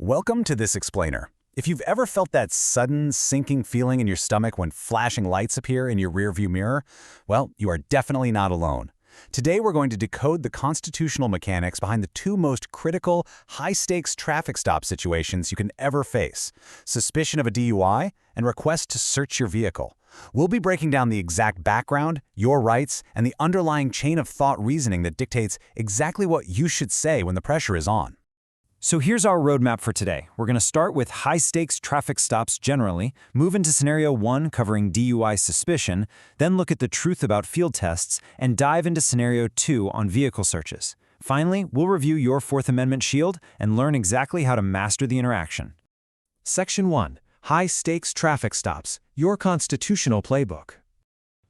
Welcome to this explainer. If you've ever felt that sudden sinking feeling in your stomach when flashing lights appear in your rearview mirror, well, you are definitely not alone. Today we're going to decode the constitutional mechanics behind the two most critical, high-stakes traffic stop situations you can ever face: suspicion of a DUI and request to search your vehicle. We'll be breaking down the exact background, your rights, and the underlying chain of thought reasoning that dictates exactly what you should say when the pressure is on. So here's our roadmap for today. We're going to start with high-stakes traffic stops generally, move into Scenario 1 covering DUI suspicion, then look at the truth about field tests, and dive into Scenario 2 on vehicle searches. Finally, we'll review your Fourth Amendment shield and learn exactly how to master the interaction. Section 1. High-stakes traffic stops, your constitutional playbook.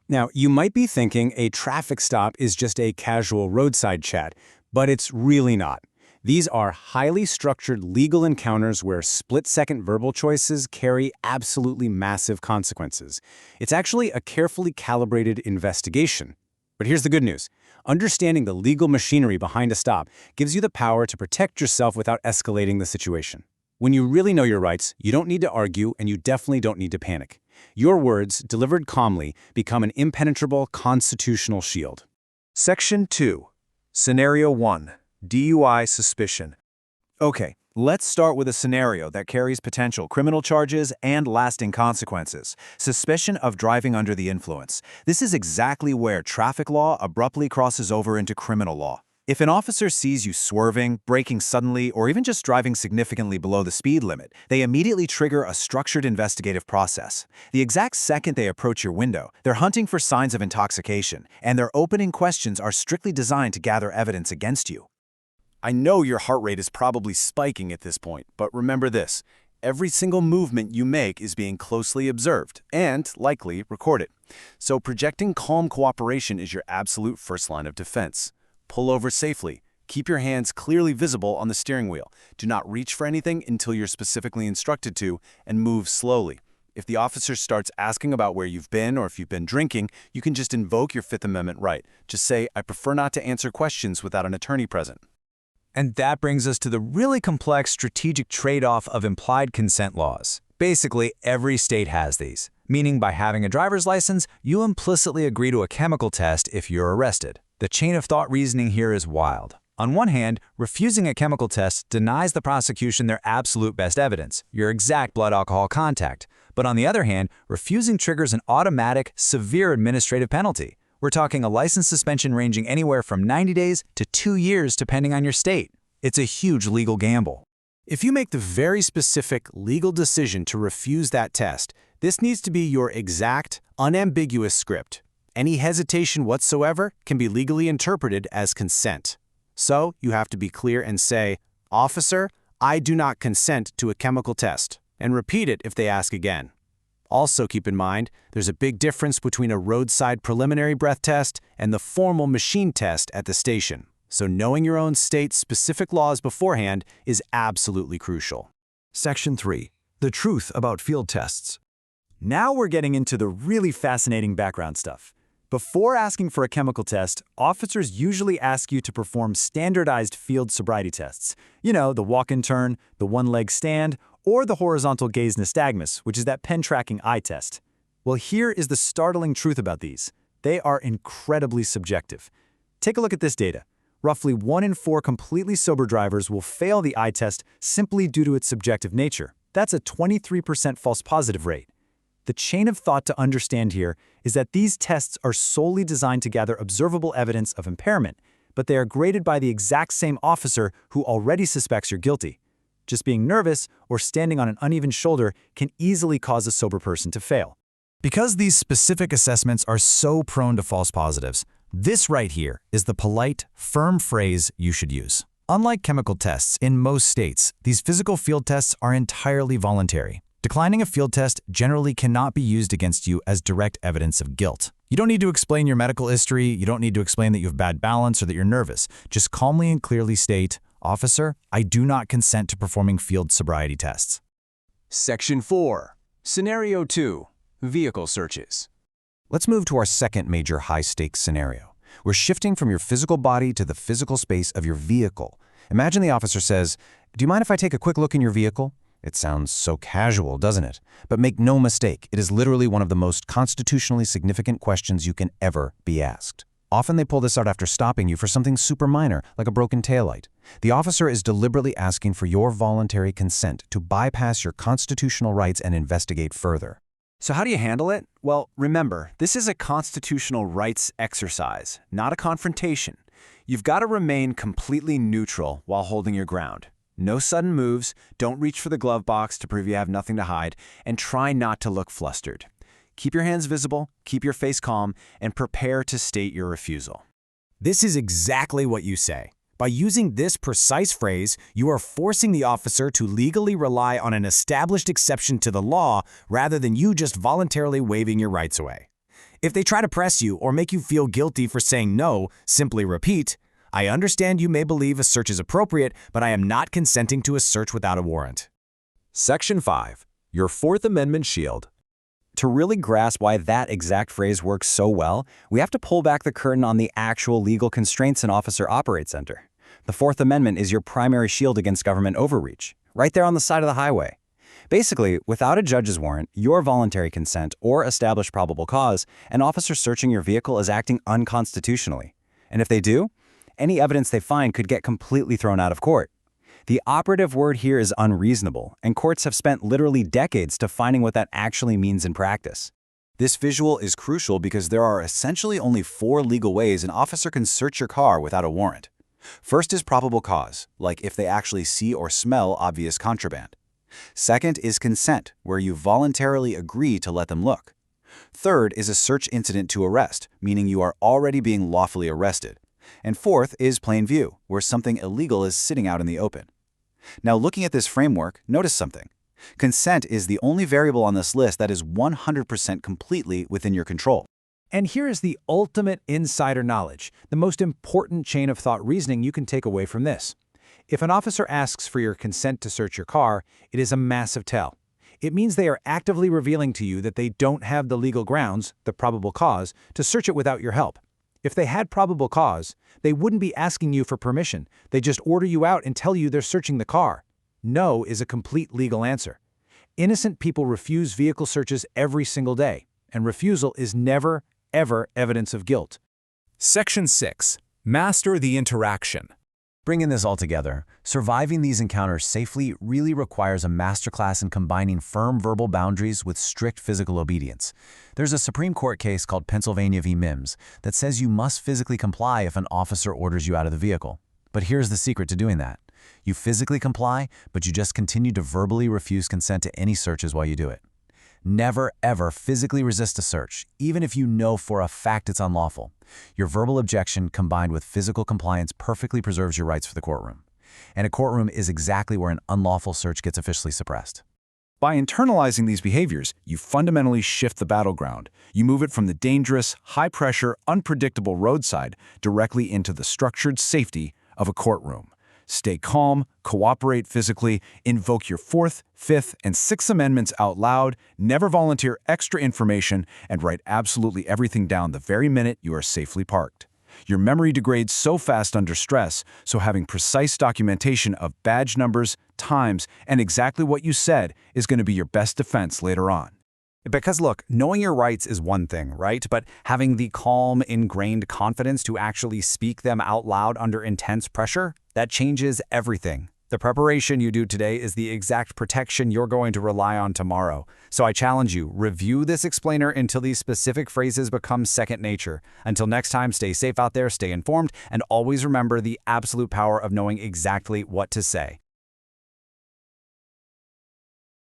Now, you might be thinking a traffic stop is just a casual roadside chat, but it's really not. These are highly structured legal encounters where split-second verbal choices carry absolutely massive consequences. It's actually a carefully calibrated investigation. But here's the good news. Understanding the legal machinery behind a stop gives you the power to protect yourself without escalating the situation. When you really know your rights, you don't need to argue, and you definitely don't need to panic. Your words, delivered calmly, become an impenetrable constitutional shield. Section 2. Scenario 1. DUI suspicion. Okay, let's start with a scenario that carries potential criminal charges and lasting consequences: suspicion of driving under the influence. This is exactly where traffic law abruptly crosses over into criminal law. If an officer sees you swerving, braking suddenly, or even just driving significantly below the speed limit, they immediately trigger a structured investigative process. The exact second they approach your window, they're hunting for signs of intoxication, and their opening questions are strictly designed to gather evidence against you. I know your heart rate is probably spiking at this point, but remember this: every single movement you make is being closely observed and, likely, recorded. So projecting calm cooperation is your absolute first line of defense. Pull over safely. Keep your hands clearly visible on the steering wheel. Do not reach for anything until you're specifically instructed to, and move slowly. If the officer starts asking about where you've been or if you've been drinking, you can just invoke your Fifth Amendment right. Just say, "I prefer not to answer questions without an attorney present." And that brings us to the really complex strategic trade-off of implied consent laws. Basically, every state has these, meaning by having a driver's license, you implicitly agree to a chemical test if you're arrested. The chain of thought reasoning here is wild. On one hand, refusing a chemical test denies the prosecution their absolute best evidence, your exact blood alcohol contact. But on the other hand, refusing triggers an automatic, severe administrative penalty. We're talking a license suspension ranging anywhere from 90 days to 2 years depending on your state. It's a huge legal gamble. If you make the very specific legal decision to refuse that test, this needs to be your exact, unambiguous script. Any hesitation whatsoever can be legally interpreted as consent. So you have to be clear and say, "Officer, I do not consent to a chemical test," and repeat it if they ask again. Also keep in mind, there's a big difference between a roadside preliminary breath test and the formal machine test at the station. So knowing your own state's specific laws beforehand is absolutely crucial. Section 3. The truth about field tests. Now we're getting into the really fascinating background stuff. Before asking for a chemical test, officers usually ask you to perform standardized field sobriety tests. You know, the walk-and-turn, the one-leg stand, or the horizontal gaze nystagmus, which is that pen-tracking eye test. Well, here is the startling truth about these. They are incredibly subjective. Take a look at this data. Roughly 1 in 4 completely sober drivers will fail the eye test simply due to its subjective nature. That's a 23% false positive rate. The chain of thought to understand here is that these tests are solely designed to gather observable evidence of impairment, but they are graded by the exact same officer who already suspects you're guilty. Just being nervous or standing on an uneven shoulder can easily cause a sober person to fail. Because these specific assessments are so prone to false positives, this right here is the polite, firm phrase you should use. Unlike chemical tests in most states, these physical field tests are entirely voluntary. Declining a field test generally cannot be used against you as direct evidence of guilt. You don't need to explain your medical history, you don't need to explain that you have bad balance or that you're nervous. Just calmly and clearly state, "Officer, I do not consent to performing field sobriety tests." Section 4. Scenario 2. Vehicle searches. Let's move to our second major high-stakes scenario. We're shifting from your physical body to the physical space of your vehicle. Imagine the officer says, "Do you mind if I take a quick look in your vehicle?" It sounds so casual, doesn't it? But make no mistake, it is literally one of the most constitutionally significant questions you can ever be asked. Often they pull this out after stopping you for something super minor, like a broken taillight. The officer is deliberately asking for your voluntary consent to bypass your constitutional rights and investigate further. So how do you handle it? Well, remember, this is a constitutional rights exercise, not a confrontation. You've got to remain completely neutral while holding your ground. No sudden moves, don't reach for the glove box to prove you have nothing to hide, and try not to look flustered. Keep your hands visible, keep your face calm, and prepare to state your refusal. This is exactly what you say. By using this precise phrase, you are forcing the officer to legally rely on an established exception to the law rather than you just voluntarily waving your rights away. If they try to press you or make you feel guilty for saying no, simply repeat, "I understand you may believe a search is appropriate, but I am not consenting to a search without a warrant." Section 5. Your Fourth Amendment Shield. To really grasp why that exact phrase works so well, we have to pull back the curtain on the actual legal constraints an officer operates under. The Fourth Amendment is your primary shield against government overreach, right there on the side of the highway. Basically, without a judge's warrant, your voluntary consent, or established probable cause, an officer searching your vehicle is acting unconstitutionally. And if they do, any evidence they find could get completely thrown out of court. The operative word here is unreasonable, and courts have spent literally decades defining what that actually means in practice. This visual is crucial because there are essentially only 4 legal ways an officer can search your car without a warrant. First is probable cause, like if they actually see or smell obvious contraband. Second is consent, where you voluntarily agree to let them look. Third is a search incident to arrest, meaning you are already being lawfully arrested. And fourth is plain view, where something illegal is sitting out in the open. Now, looking at this framework, notice something. Consent is the only variable on this list that is 100% completely within your control. And here is the ultimate insider knowledge, the most important chain of thought reasoning you can take away from this. If an officer asks for your consent to search your car, it is a massive tell. It means they are actively revealing to you that they don't have the legal grounds, the probable cause, to search it without your help. If they had probable cause, they wouldn't be asking you for permission. They just order you out and tell you they're searching the car. No is a complete legal answer. Innocent people refuse vehicle searches every single day, and refusal is never, ever evidence of guilt. Section 6. Master the interaction. Bringing this all together, surviving these encounters safely really requires a masterclass in combining firm verbal boundaries with strict physical obedience. There's a Supreme Court case called Pennsylvania v. Mims that says you must physically comply if an officer orders you out of the vehicle. But here's the secret to doing that. You physically comply, but you just continue to verbally refuse consent to any searches while you do it. Never, ever physically resist a search, even if you know for a fact it's unlawful. Your verbal objection combined with physical compliance perfectly preserves your rights for the courtroom. And a courtroom is exactly where an unlawful search gets officially suppressed. By internalizing these behaviors, you fundamentally shift the battleground. You move it from the dangerous, high-pressure, unpredictable roadside directly into the structured safety of a courtroom. Stay calm, cooperate physically, invoke your 4th, 5th, and 6th Amendments out loud, never volunteer extra information, and write absolutely everything down the very minute you are safely parked. Your memory degrades so fast under stress, so having precise documentation of badge numbers, times, and exactly what you said is going to be your best defense later on. Because look, knowing your rights is one thing, right? But having the calm, ingrained confidence to actually speak them out loud under intense pressure, that changes everything. The preparation you do today is the exact protection you're going to rely on tomorrow. So I challenge you, review this explainer until these specific phrases become second nature. Until next time, stay safe out there, stay informed, and always remember the absolute power of knowing exactly what to say.